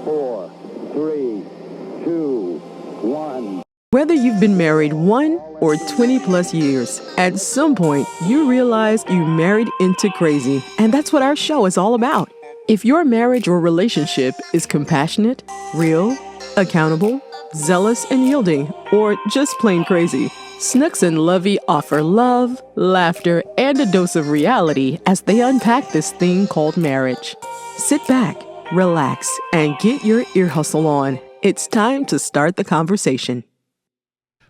4, 3, 2, 1. Whether you've been married 1 or 20 plus years, at some point you realize you married into crazy. And that's what our show is all about. If your marriage or relationship is compassionate, real, accountable, zealous and yielding, or just plain crazy, Snooks and Lovey offer love, laughter, and a dose of reality as they unpack this thing called marriage. Sit back, relax, and get your ear hustle on. It's time to start the conversation.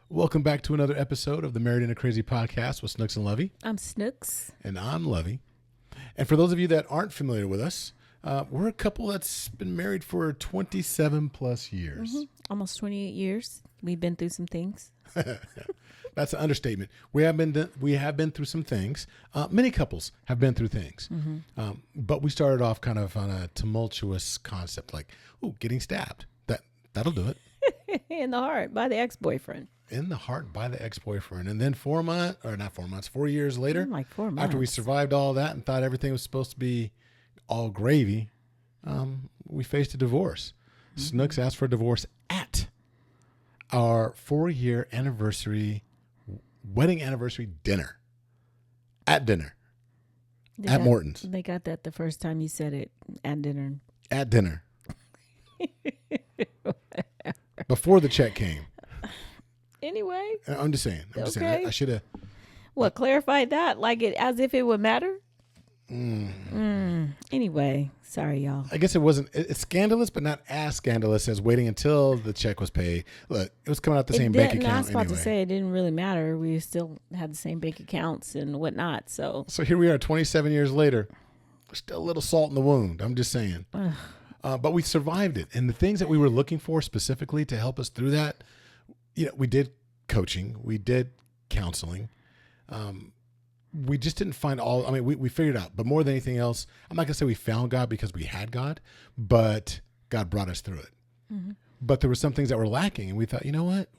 Welcome back to another episode of the Married in a Crazy podcast with Snooks and Lovey. I'm Snooks. And I'm Lovey. And for those of you that aren't familiar with us, we're a couple that's been married for 27 plus years. Mm-hmm. Almost 28 years. We've been through some things. That's an understatement. We have been through some things. Many couples have been through things. Mm-hmm. But we started off kind of on a tumultuous concept like, getting stabbed. That'll do it. In the heart by the ex-boyfriend. In the heart by the ex-boyfriend. And then 4 years later, like 4 months. After we survived all that and thought everything was supposed to be all gravy, we faced a divorce. Mm-hmm. Snooks asked for a divorce at our 4-year wedding anniversary dinner. At Morton's. They got that the first time you said it, at dinner. At dinner. Before the check came. Anyway. I'm just saying. I should have. What, clarified that? Like it as if it would matter? Anyway, sorry, y'all. I guess it's scandalous, but not as scandalous as waiting until the check was paid. Look, it was coming out the same bank account I was about anyway. to say it didn't really matter. We still had the same bank accounts and whatnot. So here we are 27 years later. Still a little salt in the wound. I'm just saying. But we survived it. And the things that we were looking for specifically to help us through that, we did coaching. We did counseling. We just didn't find we figured it out. But more than anything else, I'm not going to say we found God because we had God, but God brought us through it. Mm-hmm. But there were some things that were lacking. And we thought, you know what?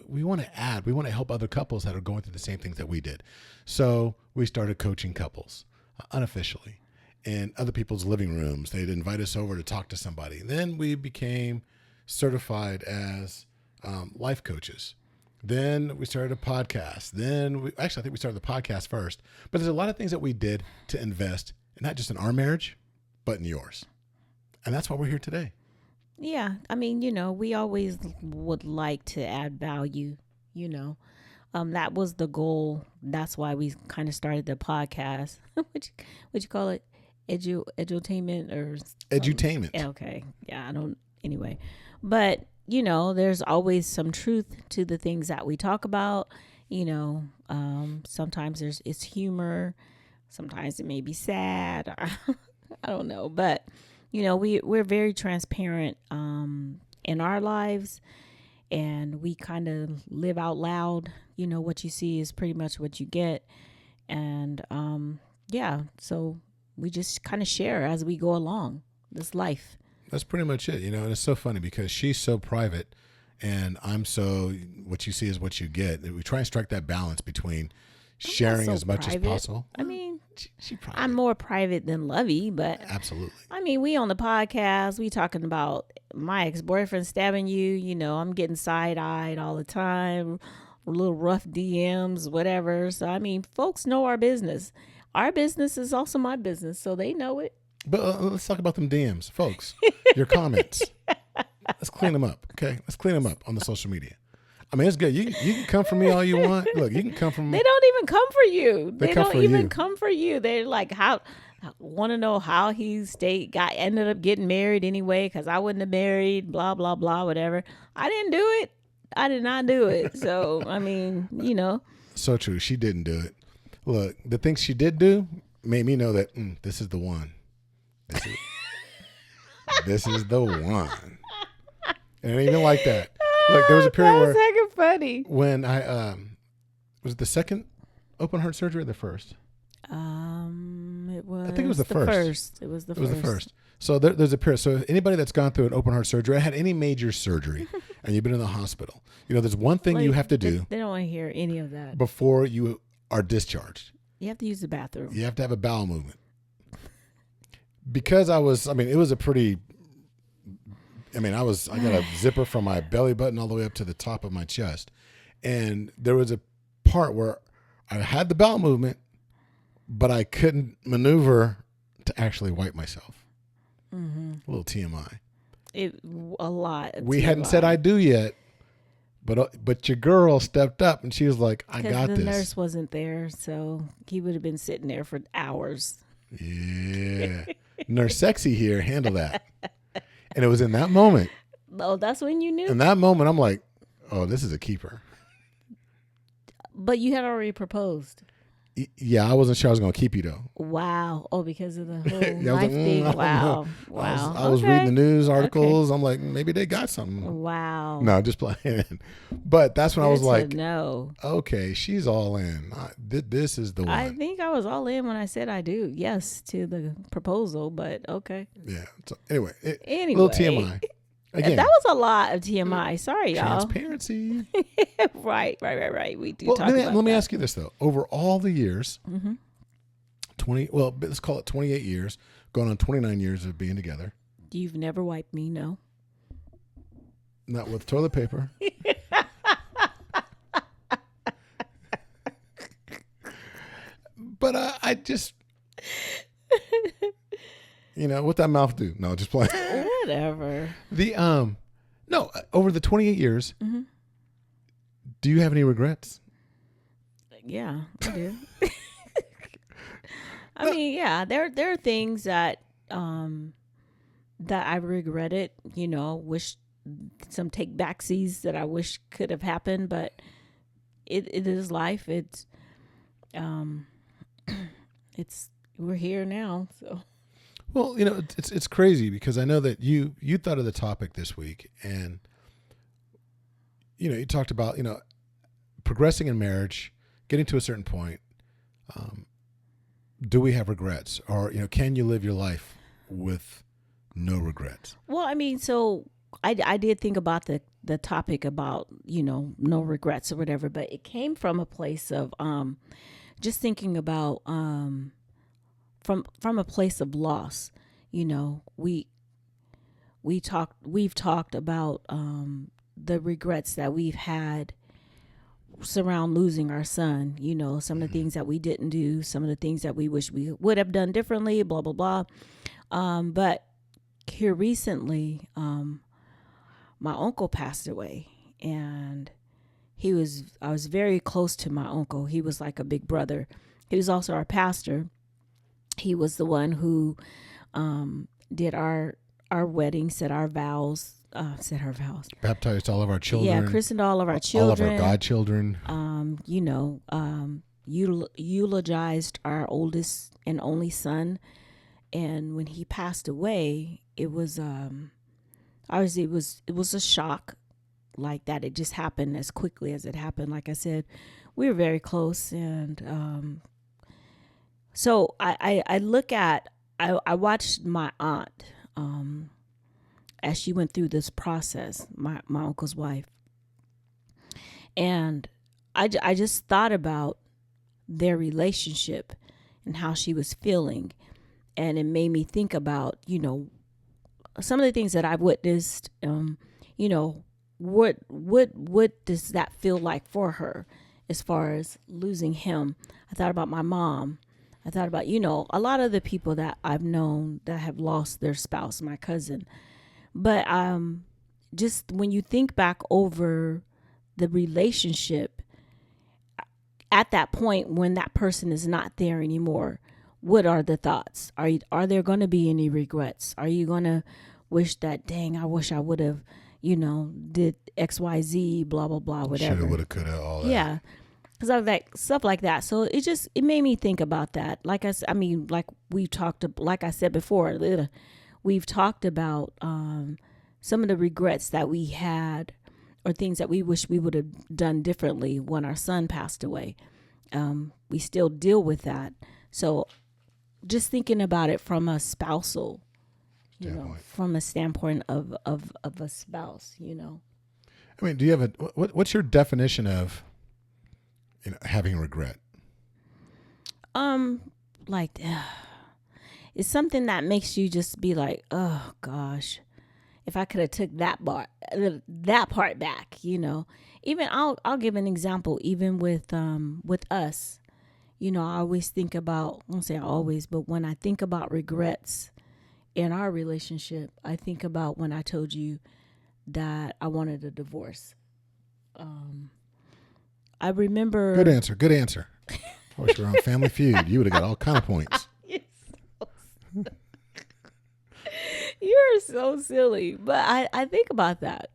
We want to add. We want to help other couples that are going through the same things that we did. So we started coaching couples unofficially. In other people's living rooms. They'd invite us over to talk to somebody. And then we became certified as life coaches. Then we started a podcast. I think we started the podcast first. But there's a lot of things that we did to invest, not just in our marriage, but in yours. And that's why we're here today. Yeah. I mean, we always would like to add value, That was the goal. That's why we kind of started the podcast. What you call it? Edutainment or Edutainment. Okay. Yeah, anyway. But, there's always some truth to the things that we talk about. Sometimes it's humor. Sometimes it may be sad. I don't know. But, we're very transparent in our lives, and we kind of live out loud. What you see is pretty much what you get. And, so we just kind of share as we go along this life. That's pretty much it, and it's so funny because she's so private and I'm so, what you see is what you get. We try and strike that balance between sharing as much as possible. I mean, she private. I'm more private than Lovey, but absolutely. I mean, we on the podcast, we talking about my ex-boyfriend stabbing you, I'm getting side-eyed all the time, little rough DMs, whatever. So, I mean, folks know our business. Our business is also my business, so they know it. But let's talk about them DMs, folks. Your comments. Let's clean them up, okay? Let's clean them up on the social media. I mean, it's good. You can come for me all you want. Look, you can come from. They don't even come for you. They come don't for even you. come for you. They're like, want to know how he ended up getting married anyway, because I wouldn't have married, blah, blah, blah, whatever. I didn't do it. I did not do it. So, I mean, So true. She didn't do it. Look, the things she did do made me know that this is the one. This is the one. And it ain't even like that. Look, there was a period where that's funny. When I was it the second open heart surgery or the first? It was. I think it was the first. It was the first. So there's a period. So anybody that's gone through an open heart surgery, or had any major surgery, and you've been in the hospital, there's one thing you have to do. They don't want to hear any of that before you are discharged. You have to use the bathroom. You have to have a bowel movement. Because it was a pretty I mean, I got a zipper from my belly button all the way up to the top of my chest. And there was a part where I had the bowel movement, but I couldn't maneuver to actually wipe myself. Mm-hmm. A little TMI. A lot. We hadn't said I do yet, but your girl stepped up and she was like, I got this. The nurse wasn't there, so he would have been sitting there for hours. Yeah. Nurse Sexy here, handle that. And it was in that moment. Oh, that's when you knew? In that moment, I'm like, oh, this is a keeper. But you had already proposed. Yeah, I wasn't sure I was going to keep you, though. Wow. Oh, because of the whole Yeah, knife thing. Wow. I was reading the news articles. Okay. I'm like, maybe they got something. Wow. No, just playing. But that's when I was like, no. Okay, she's all in. This is the one. I think I was all in when I said I do. Yes, to the proposal, but okay. Yeah. So anyway, little TMI. Again, that was a lot of TMI. Sorry, y'all. Transparency. Right. We do talk about that. Let me ask you this, though. Over all the years, 20, well, let's call it 28 years, going on 29 years of being together. You've never wiped me, no? Not with toilet paper. But I just... what that mouth do? No, just playing. Whatever. No, over the 28 years, do you have any regrets? Yeah, I do. I mean, yeah, there are things that I regretted. Wish some take backsies that I wish could have happened, but it is life. It's we're here now, so. Well, it's crazy because I know that you thought of the topic this week, and you talked about progressing in marriage, getting to a certain point. Do we have regrets, or can you live your life with no regrets? Well, I mean, so I did think about the topic about no regrets or whatever, but it came from a place of just thinking about from a place of loss. We've talked about the regrets that we've had surround losing our son, some of the things that we didn't do, some of the things that we wish we would have done differently, blah, blah, blah. But here recently, my uncle passed away, and I was very close to my uncle. He was like a big brother. He was also our pastor. He was the one who did our wedding, said our vows. Baptized all of our children. Yeah, christened all of our children. All of our godchildren. Eulogized our oldest and only son. And when he passed away, it was obviously it was a shock like that. It just happened as quickly as it happened. Like I said, we were very close, and so I watched my aunt as she went through this process, my uncle's wife. And I just thought about their relationship and how she was feeling. And it made me think about, some of the things that I've witnessed, what does that feel like for her as far as losing him? I thought about my mom. I thought about, a lot of the people that I've known that have lost their spouse, my cousin. But just when you think back over the relationship at that point when that person is not there anymore, what are the thoughts? Are there going to be any regrets? Are you going to wish that, dang, I wish I would have, did XYZ, blah, blah, blah, whatever. Shoulda, woulda, coulda, all that. Yeah. Because of that stuff like that. So it made me think about that. Like I said before, we've talked about some of the regrets that we had or things that we wish we would have done differently when our son passed away. We still deal with that. So just thinking about it from a spousal, from a standpoint of a spouse, I mean, do you have what's your definition of having regret? It's something that makes you just be like, oh gosh. if I could have took that part back, even I'll give an example, even with us, I always think about, I won't say always, but when I think about regrets in our relationship, I think about when I told you that I wanted a divorce. I remember. Good answer. I wish we were on Family Feud. You would have got all kind of points. You're so silly. But I think about that.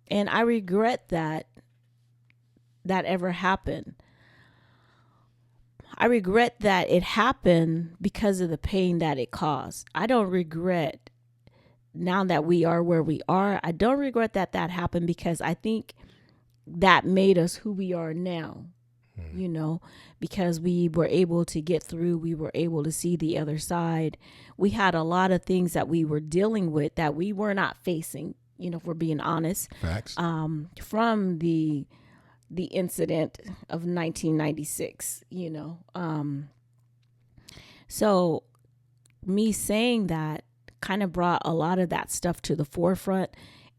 And I regret that ever happened. I regret that it happened because of the pain that it caused. I don't regret, now that we are where we are, I don't regret that happened, because I think that made us who we are now, because we were able to get through, we were able to see the other side. We had a lot of things that we were dealing with that we were not facing, if we're being honest. Facts. From the incident of 1996, so me saying that kind of brought a lot of that stuff to the forefront,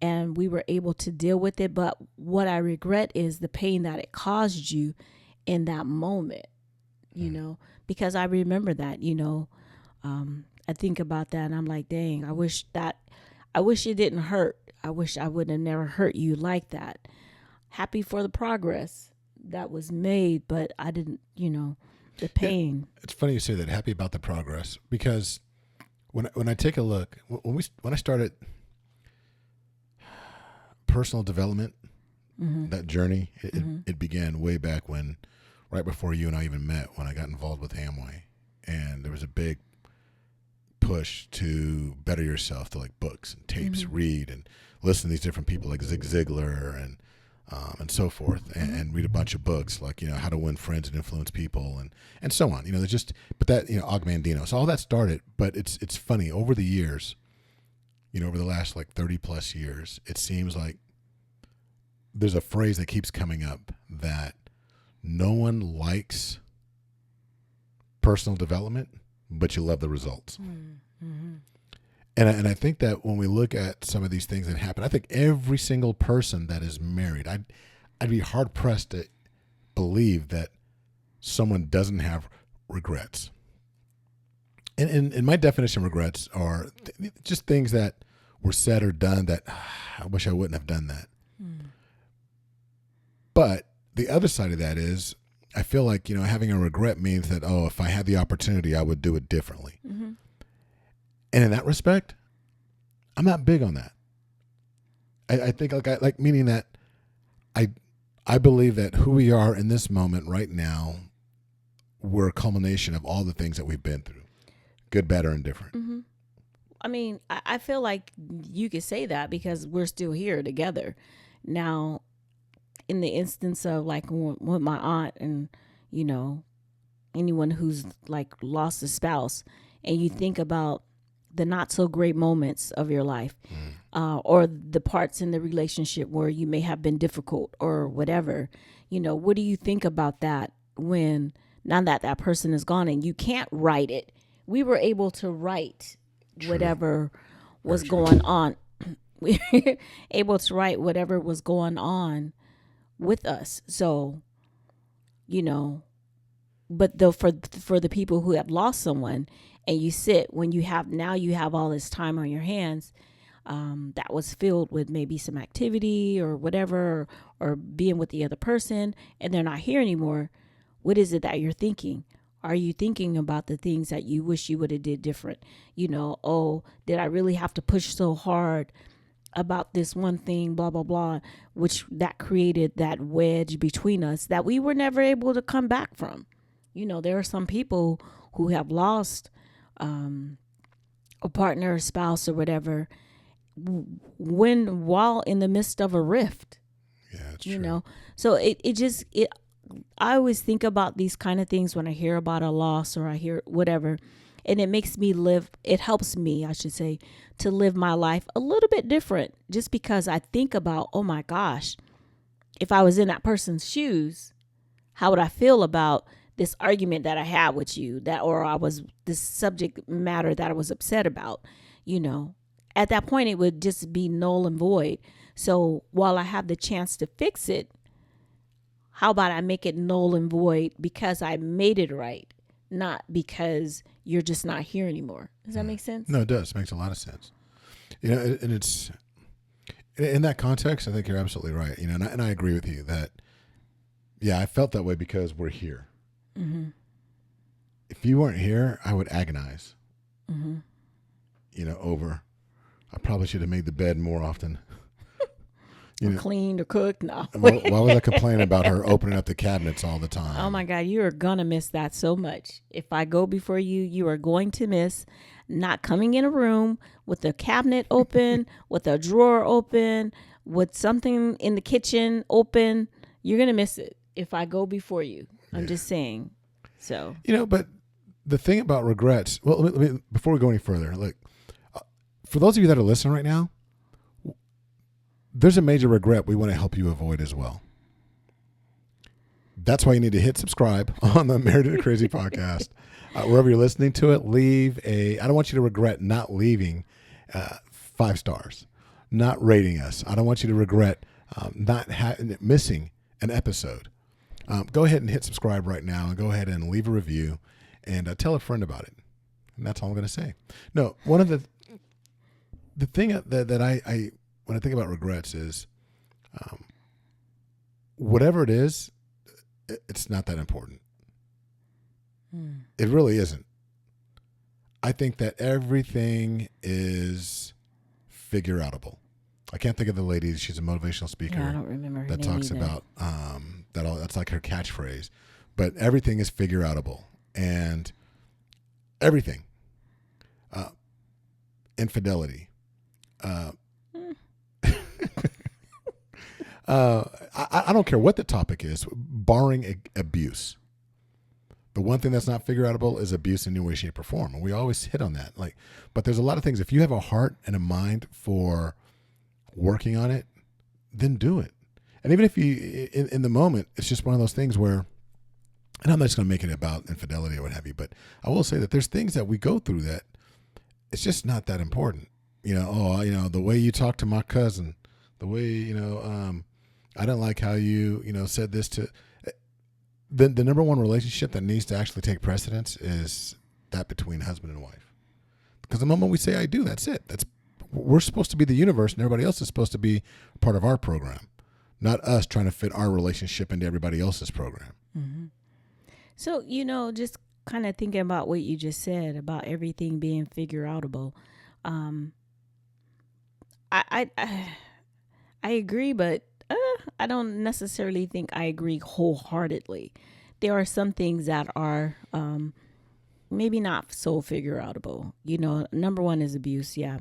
and we were able to deal with it. But what I regret is the pain that it caused you in that moment, because I remember that, I think about that and I'm like, dang, I wish it didn't hurt. I wish I would have never hurt you like that. Happy for the progress that was made, but I didn't, the pain. It's funny you say that, happy about the progress, because when I take a look, when I started personal development, that journey, it began way back right before you and I even met, when I got involved with Amway, and there was a big push to better yourself, to like books and tapes, read and listen to these different people like Zig Ziglar and so forth, and read a bunch of books like, How to Win Friends and Influence People and so on. There's just, but that, Og Mandino. So all that started, but it's funny, over the years, over the last like 30 plus years, it seems like there's a phrase that keeps coming up, that no one likes personal development, but you love the results. And I think that when we look at some of these things that happen, I think every single person that is married, I'd be hard pressed to believe that someone doesn't have regrets. And my definition of regrets are just things that were said or done that I wish I wouldn't have done that. But the other side of that is, I feel like, having a regret means that, if I had the opportunity, I would do it differently. And in that respect, I'm not big on that. I think like meaning that I believe that who we are in this moment right now, we're a culmination of all the things that we've been through, good, bad, or indifferent. I mean, I feel like you could say that because we're still here together. Now, in the instance of like with my aunt and, anyone who's like lost a spouse, and you think about the not so great moments of your life, or the parts in the relationship where you may have been difficult or whatever, what do you think about that when, now that person is gone and you can't write it? We were able to write whatever was going on. We were able to write whatever was going on with us. So, but though for the people who have lost someone, and you sit when you have all this time on your hands, that was filled with maybe some activity or whatever, or being with the other person, and they're not here anymore. What is it that you're thinking? Are you thinking about the things that you wish you would have did different? Did I really have to push so hard about this one thing, blah, blah, blah, which that created that wedge between us that we were never able to come back from. There are some people who have lost a partner or spouse or whatever while in the midst of a rift. Yeah, that's true. So I always think about these kind of things when I hear about a loss or I hear whatever, and it makes me it helps me, I should say, to live my life a little bit different, just because I think about, oh my gosh, if I was in that person's shoes, how would I feel about this argument that I had with you, or this subject matter that I was upset about, at that point it would just be null and void. So while I have the chance to fix it, how about I make it null and void because I made it right, not because you're just not here anymore. Does that make sense? No, it does. It makes a lot of sense. And it's in that context, I think you're absolutely right. And I agree with you that, yeah, I felt that way because we're here. Mm-hmm. If you weren't here, I would agonize. Mm-hmm. Over. I probably should have made the bed more often. Cleaned or cooked. No. Why was I complaining about her opening up the cabinets all the time? Oh my God, you are gonna miss that so much. If I go before you, you are going to miss not coming in a room with the cabinet open, with a drawer open, with something in the kitchen open. You're gonna miss it if I go before you. I'm just saying. So but the thing about regrets. Well, let me, before we go any further, like for those of you that are listening right now, there's a major regret we want to help you avoid as well. That's why you need to hit subscribe on the Married to Crazy podcast. Wherever you're listening to it, I don't want you to regret not leaving 5 stars, not rating us. I don't want you to regret missing an episode. Go ahead and hit subscribe right now and go ahead and leave a review and tell a friend about it. And that's all I'm going to say. No, one of the thing that I when I think about regrets is whatever it is, it's not that important. It really isn't. I think that everything is figureoutable. I can't think of the lady. She's a motivational speaker. Yeah, I don't remember her that name talks either. about that's like her catchphrase. But everything is figureoutable, and everything, infidelity. I don't care what the topic is, barring abuse. The one thing that's not figureoutable is abuse in any way, shape, or form. And we always hit on that. But there's a lot of things. If you have a heart and a mind for working on it, then do it. And even if you, in the moment, it's just one of those things where, and I'm not just going to make it about infidelity or what have you, but I will say that there's things that we go through that it's just not that important. The way you talk to my cousin, the way, I don't like how you said this to. The number one relationship that needs to actually take precedence is that between husband and wife. Because the moment we say I do, that's it. We're supposed to be the universe, and everybody else is supposed to be part of our program, not us trying to fit our relationship into everybody else's program. Mm-hmm. So, just kind of thinking about what you just said about everything being figureoutable. I agree, but I don't necessarily think I agree wholeheartedly. There are some things that are maybe not so figureoutable. Number one is abuse. Yeah.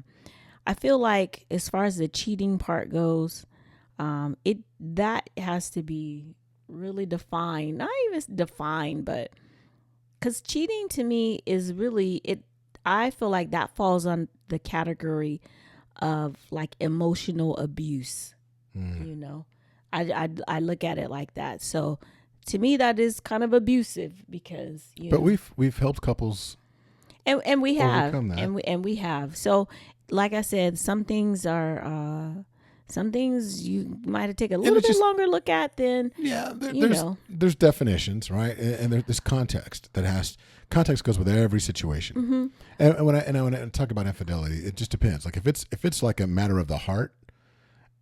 I feel like as far as the cheating part goes, that has to be really defined. Not even defined, but because cheating to me is really I feel like that falls on the category of like emotional abuse. I look at it like that. So to me, that is kind of abusive because but we've helped couples and we have that. and we have. So like I said, some things you might have taken a little bit longer look at than there's definitions, right? And there's context context goes with every situation. Mm-hmm. And when I talk about infidelity, it just depends. Like if it's like a matter of the heart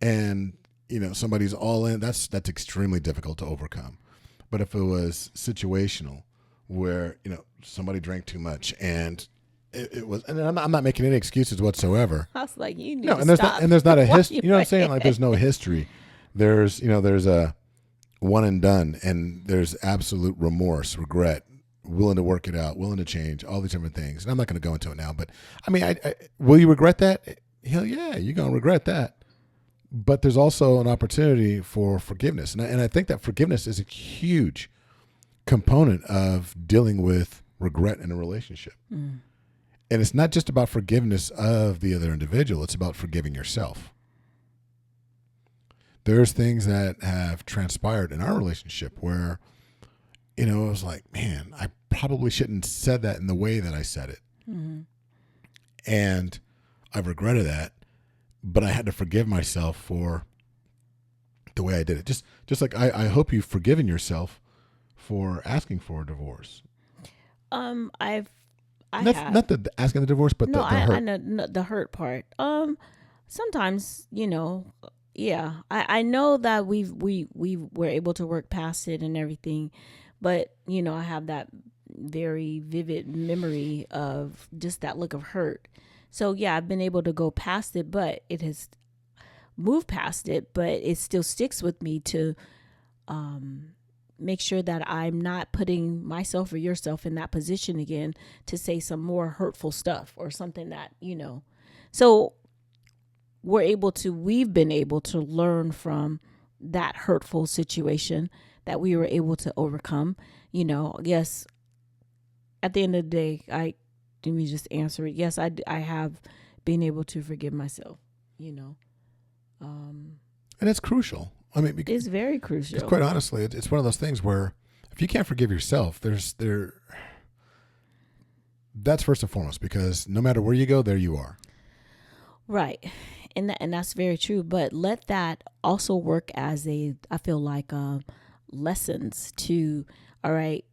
and somebody's all in, that's extremely difficult to overcome. But if it was situational where somebody drank too much and it was, and I'm not making any excuses whatsoever. I was like, you need no, to and there's stop. there's not a history. You know what I'm saying? Like there's no history. There's a one and done, and there's absolute remorse, regret, willing to work it out, willing to change, all these different things. And I'm not going to go into it now, but I mean, I will you regret that? Hell yeah, you're going to regret that. But there's also an opportunity for forgiveness. And I think that forgiveness is a huge component of dealing with regret in a relationship. Mm. And it's not just about forgiveness of the other individual. It's about forgiving yourself. There's things that have transpired in our relationship where, it was like, man, I probably shouldn't have said that in the way that I said it. Mm-hmm. And I've regretted that, but I had to forgive myself for the way I did it. Just like I hope you've forgiven yourself for asking for a divorce. I have. Not the asking the divorce, but No, the hurt. I know the hurt part. Sometimes, yeah, I know that we were able to work past it and everything, but I have that very vivid memory of just that look of hurt. So yeah, I've been able to go past it, but it has moved past it, but it still sticks with me to make sure that I'm not putting myself or yourself in that position again to say some more hurtful stuff or something that, So we've been able to learn from that hurtful situation that we were able to overcome. Yes, at the end of the day, let me just answer it. Yes, I have been able to forgive myself, And it's crucial. I mean, it's very crucial. Because quite honestly, it's one of those things where if you can't forgive yourself, that's first and foremost, because no matter where you go, there you are. Right. And that's very true. But let that also work as I feel like lessons to, all right,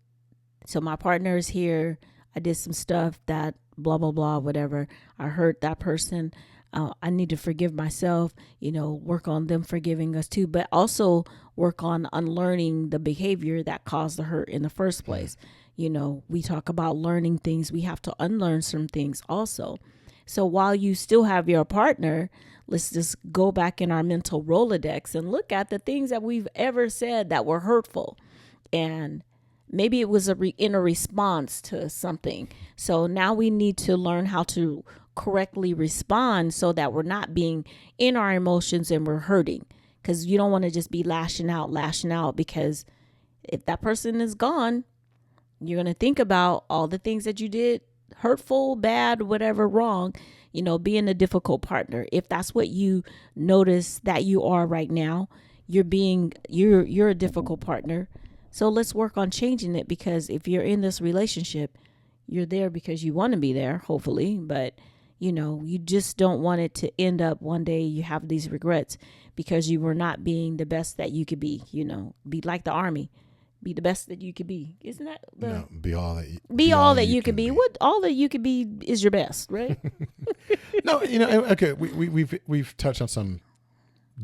so my partner is here. I did some stuff that blah, blah, blah, whatever. I hurt that person. I need to forgive myself, work on them forgiving us too, but also work on unlearning the behavior that caused the hurt in the first place. We talk about learning things. We have to unlearn some things also. So while you still have your partner, let's just go back in our mental Rolodex and look at the things that we've ever said that were hurtful. And maybe it was in a response to something. So now we need to learn how to correctly respond so that we're not being in our emotions and we're hurting, because you don't want to just be lashing out, because if that person is gone, you're going to think about all the things that you did, hurtful, bad, whatever, wrong, being a difficult partner. If that's what you notice that you are right now, you're a difficult partner. So let's work on changing it, because if you're in this relationship, you're there because you want to be there, hopefully, but you just don't want it to end up one day you have these regrets because you were not being the best that you could be. Be like the Army, be the best that you could be. Isn't that be all that you could be? What all that you could be is your best, right? No, okay. We've touched on some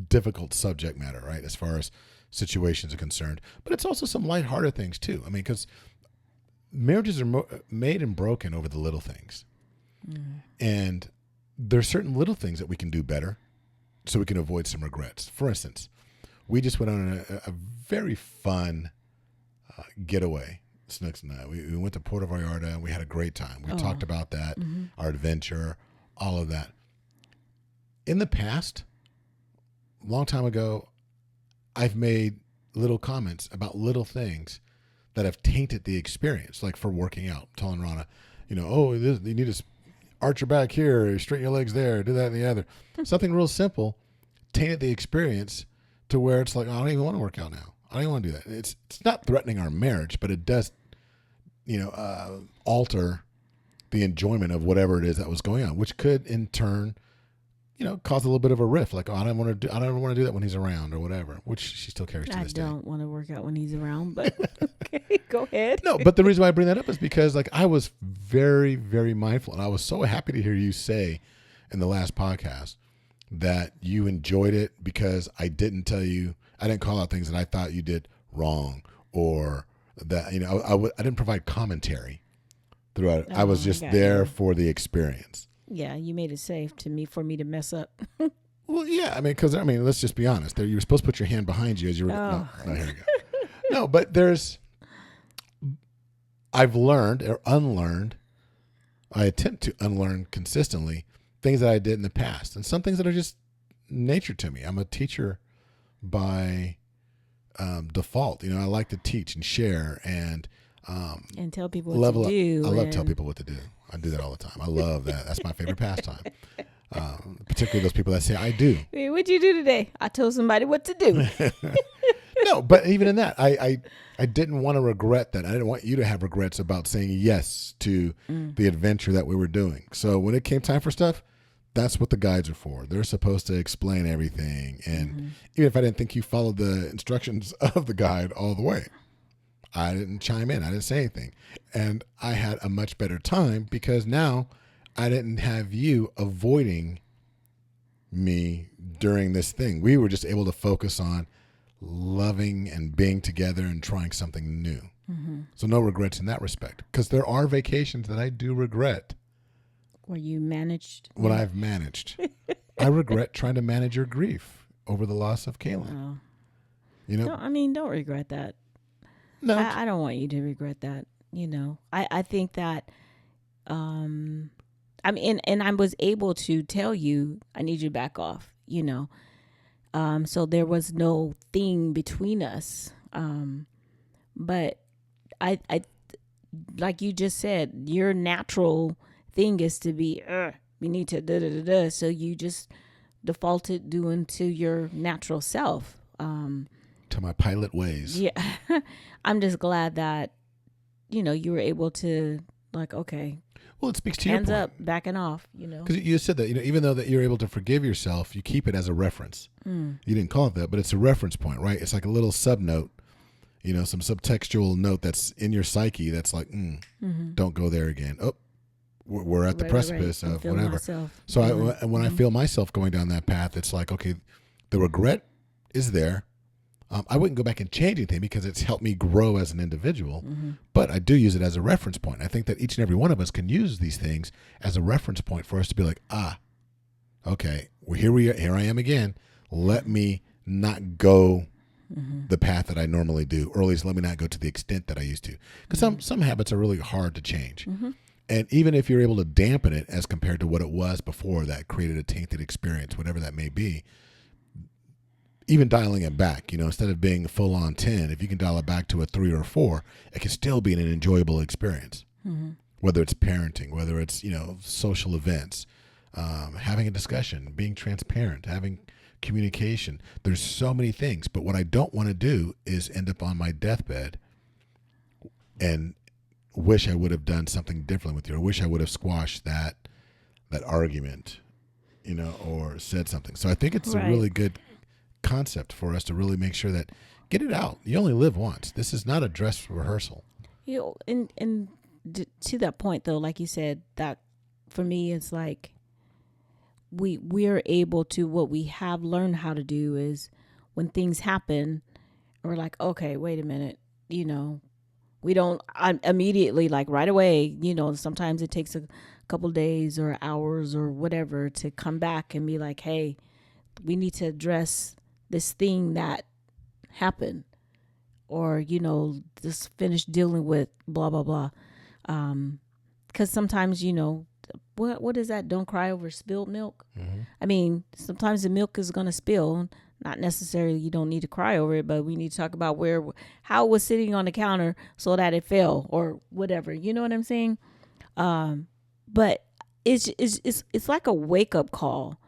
difficult subject matter, right, as far as situations are concerned, but it's also some lighthearted things too. I mean, because marriages are made and broken over the little things. And there's certain little things that we can do better so we can avoid some regrets. For instance, we just went on a very fun getaway, Snooks and I. We went to Puerto Vallarta and we had a great time. We talked about that, our adventure, all of that. In the past, a long time ago, I've made little comments about little things that have tainted the experience, like for working out. I'm telling Rana, you need to arch your back here, straighten your legs there, do that and the other. Something real simple tainted the experience to where it's like, I don't even want to work out now. I don't even want to do that. It's not threatening our marriage, but it does, alter the enjoyment of whatever it is that was going on, which could in turn, cause a little bit of a rift. Like, I don't want to do that when he's around or whatever, which she still carries to this day. I don't want to work out when he's around, but okay, go ahead. No, but the reason why I bring that up is because I was very, very mindful, and I was so happy to hear you say in the last podcast that you enjoyed it because I didn't call out things that I thought you did wrong, or that, I didn't provide commentary throughout. I was just there for the experience. Yeah, you made it safe for me to mess up. Well, yeah, let's just be honest. You were supposed to put your hand behind you as you were. No, here we go. No, but I've learned or unlearned. I attempt to unlearn consistently things that I did in the past, and some things that are just nature to me. I'm a teacher by default. I like to teach and share and tell people what to do. I love telling people what to do. I do that all the time. I love that. That's my favorite pastime. Particularly those people that say, I do. Hey, what'd you do today? I told somebody what to do. No, but even in that, I didn't want to regret that. I didn't want you to have regrets about saying yes to the adventure that we were doing. So when it came time for stuff, that's what the guides are for. They're supposed to explain everything. And even if I didn't think you followed the instructions of the guide all the way, I didn't chime in. I didn't say anything. And I had a much better time because now I didn't have you avoiding me during this thing. We were just able to focus on loving and being together and trying something new. So no regrets in that respect, because there are vacations that I do regret. Where you managed? When I've managed. I regret trying to manage your grief over the loss of Kaylin. Oh. You know? Don't regret that. No. I don't want you to regret that. I think that, and I was able to tell you, I need you to back off, so there was no thing between us. But I, like you just said, your natural thing is to be, we need to da-da-da-da. So you just defaulted doing to your natural self. To my pilot ways. Yeah. I'm just glad that, you were able to, like, okay. Well, it speaks to your hands point. up, backing off, Because you said that, even though that you're able to forgive yourself, you keep it as a reference. You didn't call it that, but it's a reference point, right? It's like a little sub note, some subtextual note that's in your psyche that's like, don't go there again. Oh, we're at the precipice of whatever. Myself. So when I feel myself going down that path, it's like, okay, the regret is there. I wouldn't go back and change anything because it's helped me grow as an individual, but I do use it as a reference point. I think that each and every one of us can use these things as a reference point for us to be like, okay, well, here I am again. Let me not go the path that I normally do, or at least let me not go to the extent that I used to. Because some habits are really hard to change. And even if you're able to dampen it as compared to what it was before that created a tainted experience, whatever that may be, even dialing it back, instead of being full on 10, if you can dial it back to a 3 or 4, it can still be an enjoyable experience. Whether it's parenting, whether it's, social events, having a discussion, being transparent, having communication. There's so many things. But what I don't want to do is end up on my deathbed and wish I would have done something differently with you, or wish I would have squashed that argument, or said something. So I think it's a really good concept for us to really make sure that get it out. You only live once. This is not a dress rehearsal. And to that point though, like you said, that for me it's like we're able to, what we have learned how to do is when things happen, we're like, okay, wait a minute, we don't immediately, like right away, sometimes it takes a couple days or hours or whatever to come back and be like, hey, we need to address this thing that happened, or, just finish dealing with blah, blah, blah. Because sometimes, what is that? Don't cry over spilled milk. I mean, sometimes the milk is going to spill. Not necessarily you don't need to cry over it, but we need to talk about how it was sitting on the counter so that it fell or whatever. You know what I'm saying? But it's like a wake up call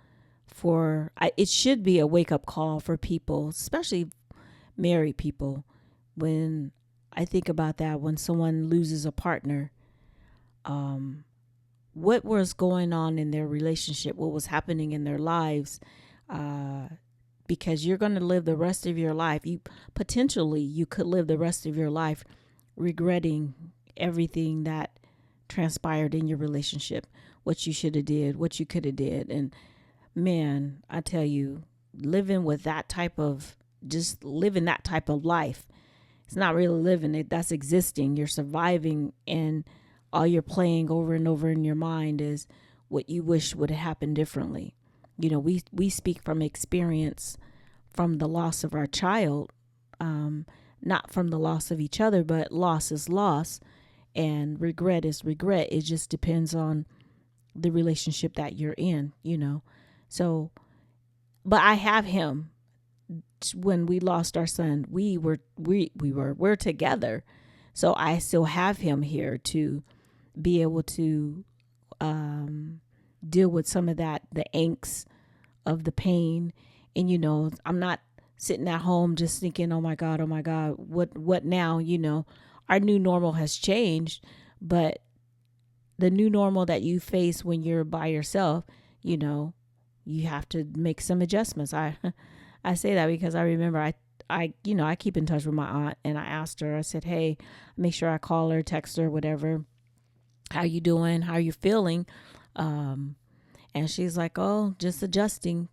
it should be a wake up call for people, especially married people. When I think about that, when someone loses a partner, what was going on in their relationship, what was happening in their lives, because you're going to live the rest of your life. You could live the rest of your life regretting everything that transpired in your relationship, what you should have did, what you could have did. And man, I tell you, living that type of life, it's not really living it. That's existing. You're surviving, and all you're playing over and over in your mind is what you wish would have happened differently. We speak from experience, from the loss of our child, not from the loss of each other, but loss is loss and regret is regret. It just depends on the relationship that you're in, So, but I have him. When we lost our son, we're together. So I still have him here to be able to deal with some of that, the angst of the pain. And, I'm not sitting at home just thinking, oh my God, what now? Our new normal has changed, but the new normal that you face when you're by yourself, you have to make some adjustments. I say that because I remember I keep in touch with my aunt, and I asked her, I said, hey, make sure I call her, text her, whatever. How you doing? How you feeling? And she's like, oh, just adjusting,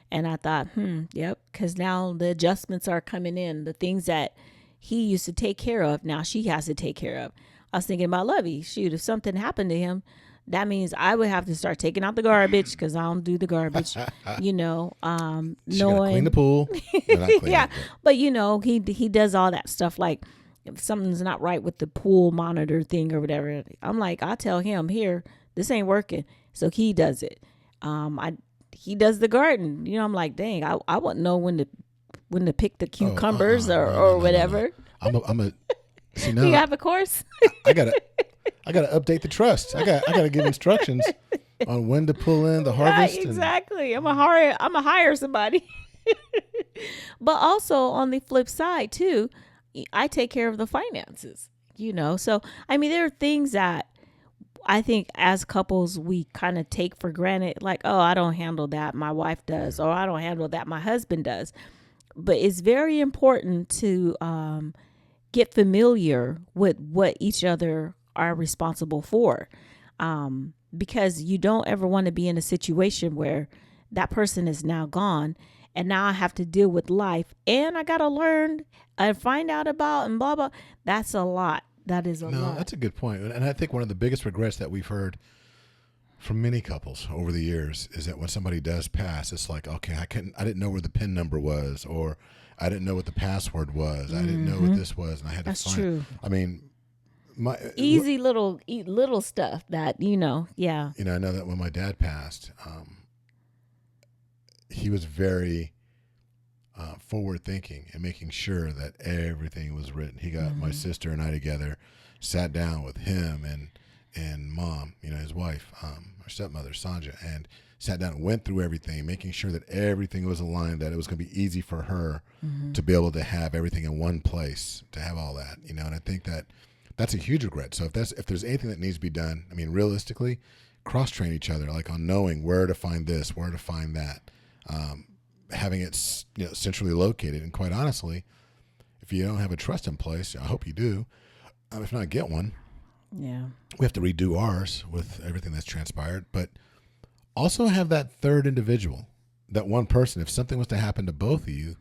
And I thought, yep, because now the adjustments are coming in. The things that he used to take care of, now she has to take care of. I was thinking about Lovey. Shoot, if something happened to him, that means I would have to start taking out the garbage because I don't do the garbage, She gotta knowing clean the pool. yeah, but he does all that stuff. Like if something's not right with the pool monitor thing or whatever, I'm like, I tell him, here, this ain't working, so he does it. He does the garden. I'm like, dang, I wouldn't know when to pick the cucumbers or whatever. No. I'm a. See, now you have a course. I gotta update the trust. I gotta give instructions on when to pull in the harvest. Right, exactly. I'm a hire somebody. But also on the flip side too, I take care of the finances. So I mean, there are things that I think as couples we kind of take for granted, like, oh, I don't handle that, my wife does, or I don't handle that, my husband does. But it's very important to get familiar with what each other are responsible for, because you don't ever want to be in a situation where that person is now gone and now I have to deal with life and I got to learn and find out about and blah, blah. That's a lot. That is a lot. No, that's a good point. And I think one of the biggest regrets that we've heard from many couples over the years is that when somebody does pass, it's like, okay, I didn't know where the PIN number was, or I didn't know what the password was. I didn't know what this was, and I had to find. True. I mean, easy little stuff that yeah. I know that when my dad passed, he was very forward thinking and making sure that everything was written. He got my sister and I together, sat down with him and mom, his wife, our stepmother, Sanja, and sat down and went through everything, making sure that everything was aligned, that it was going to be easy for her to be able to have everything in one place, to have all that, and I think that's a huge regret. So if there's anything that needs to be done, I mean, realistically, cross-train each other, like on knowing where to find this, where to find that, having it centrally located. And quite honestly, if you don't have a trust in place, I hope you do. If not, get one. Yeah. We have to redo ours with everything that's transpired, but also have that third individual, that one person. If something was to happen to both of you,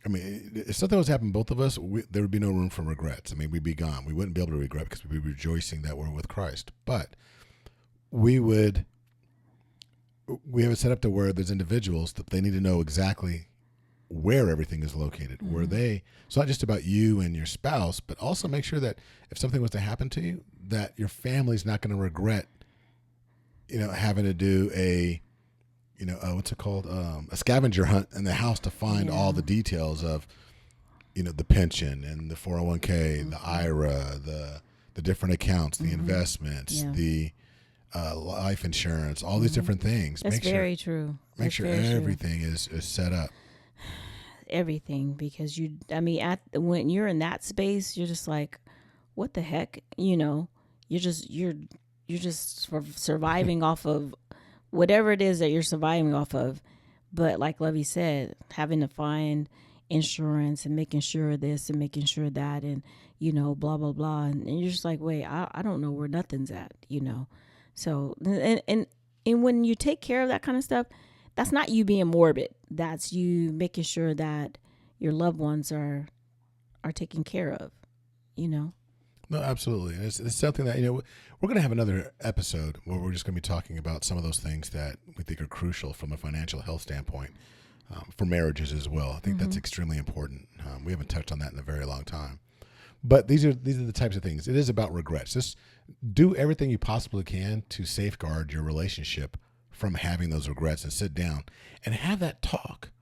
I mean, if something was to happen to both of us, there would be no room for regrets. I mean, we'd be gone. We wouldn't be able to regret because we'd be rejoicing that we're with Christ. But we have it set up to where there's individuals that they need to know exactly where everything is located, where it's not just about you and your spouse, but also make sure that if something was to happen to you, that your family's not going to regret, having to do a scavenger hunt in the house to find all the details of, the pension and the 401k, the IRA, the different accounts, the investments, the life insurance, all these different things. That's very true. Make sure everything is set up. Everything, because when you're in that space, you're just like, what the heck? You're just surviving off of whatever it is that you're surviving off of. But like Lovey said, having to find insurance and making sure this and making sure that, and blah blah blah, and you're just like, wait, I don't know where nothing's at, So and when you take care of that kind of stuff, that's not you being morbid. That's you making sure that your loved ones are taken care of, No, absolutely. And it's something that, we're going to have another episode where we're just going to be talking about some of those things that we think are crucial from a financial health standpoint for marriages as well. I think that's extremely important. We haven't touched on that in a very long time. But these are the types of things. It is about regrets. Just do everything you possibly can to safeguard your relationship from having those regrets, and sit down and have that talk,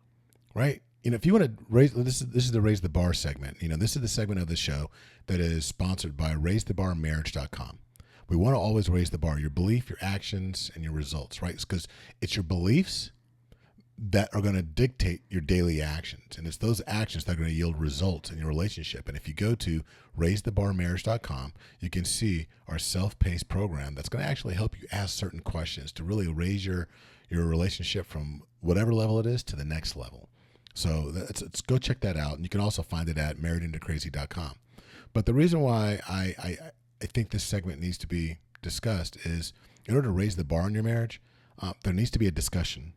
right? If you want to raise, this is the Raise the Bar segment. This is the segment of the show that is sponsored by raisethebarmarriage.com. We want to always raise the bar, your belief, your actions, and your results, right? Because it's your beliefs that are going to dictate your daily actions. And it's those actions that are going to yield results in your relationship. And if you go to raisethebarmarriage.com, you can see our self-paced program that's going to actually help you ask certain questions to really raise your relationship from whatever level it is to the next level. So let's go check that out. And you can also find it at marriedintocrazy.com. But the reason why I think this segment needs to be discussed is in order to raise the bar in your marriage, there needs to be a discussion.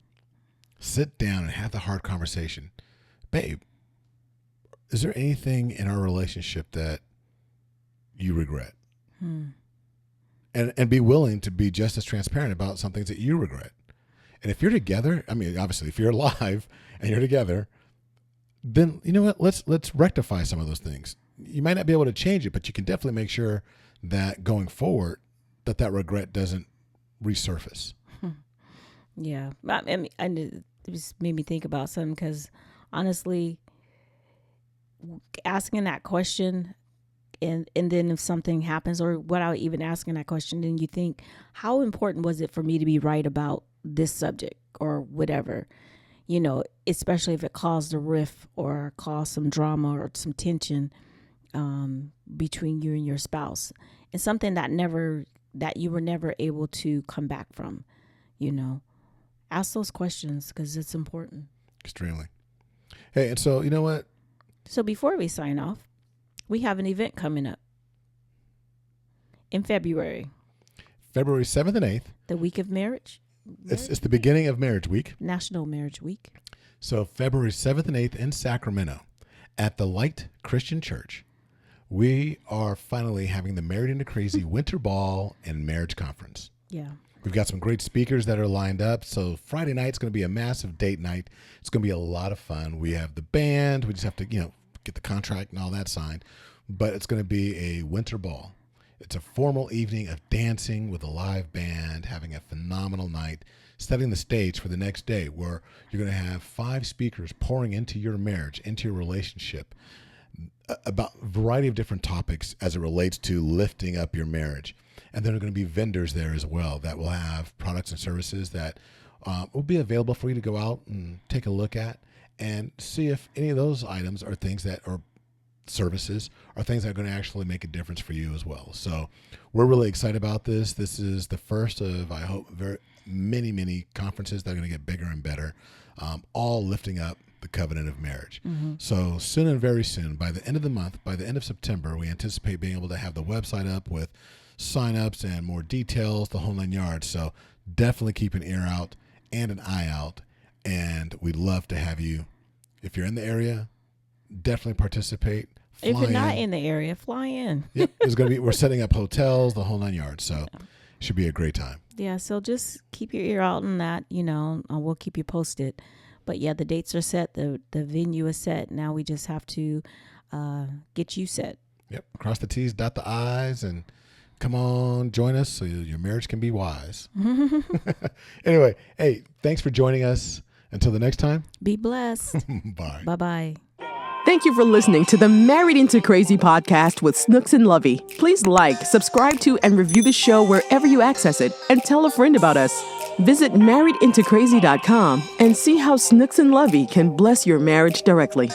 Sit down and have the hard conversation. Babe, is there anything in our relationship that you regret? And be willing to be just as transparent about some things that you regret. And if you're together, I mean, obviously, if you're alive and you're together, then you know what? Let's rectify some of those things. You might not be able to change it, but you can definitely make sure that going forward, that regret doesn't resurface. Yeah, I mean, it just made me think about something because honestly, asking that question, and then if something happens, or without even asking that question, then you think, how important was it for me to be right about this subject or whatever? You know, especially if it caused a rift or caused some drama or some tension between you and your spouse, and something that you were never able to come back from. You know, ask those questions because it's important. Extremely. Hey, and so you know what? So before we sign off, we have an event coming up in February. February 7th and 8th. The week of marriage. It's the beginning of Marriage Week. National Marriage Week. So February 7th and 8th in Sacramento at the Light Christian Church, we are finally having the Married into Crazy Winter Ball and Marriage Conference. Yeah. We've got some great speakers that are lined up. So Friday night is going to be a massive date night. It's going to be a lot of fun. We have the band. We just have to, get the contract and all that signed. But it's going to be a winter ball. It's a formal evening of dancing with a live band, having a phenomenal night, setting the stage for the next day where you're going to have 5 speakers pouring into your marriage, into your relationship, about a variety of different topics as it relates to lifting up your marriage. And there are going to be vendors there as well that will have products and services that will be available for you to go out and take a look at and see if any of those items are things that are services are things that are going to actually make a difference for you as well. So we're really excited about this. This is the first of, I hope, very many conferences that are going to get bigger and better, all lifting up the covenant of marriage. Mm-hmm. So soon and very soon, by the end of the month, by the end of September, we anticipate being able to have the website up with signups and more details, the whole 9 yards. So definitely keep an ear out and an eye out. And we'd love to have you, if you're in the area, definitely participate. If you're not in the area, fly in. Yep, we're setting up hotels, the whole 9 yards. So it should be a great time. Yeah, so just keep your ear out on that, we'll keep you posted. But yeah, the dates are set, the venue is set. Now we just have to get you set. Yep, cross the T's, dot the I's, and come on, join us so your marriage can be wise. Anyway, hey, thanks for joining us. Until the next time. Be blessed. Bye. Bye-bye. Thank you for listening to the Married into Crazy podcast with Snooks and Lovey. Please like, subscribe to, and review the show wherever you access it, and tell a friend about us. Visit marriedintocrazy.com and see how Snooks and Lovey can bless your marriage directly.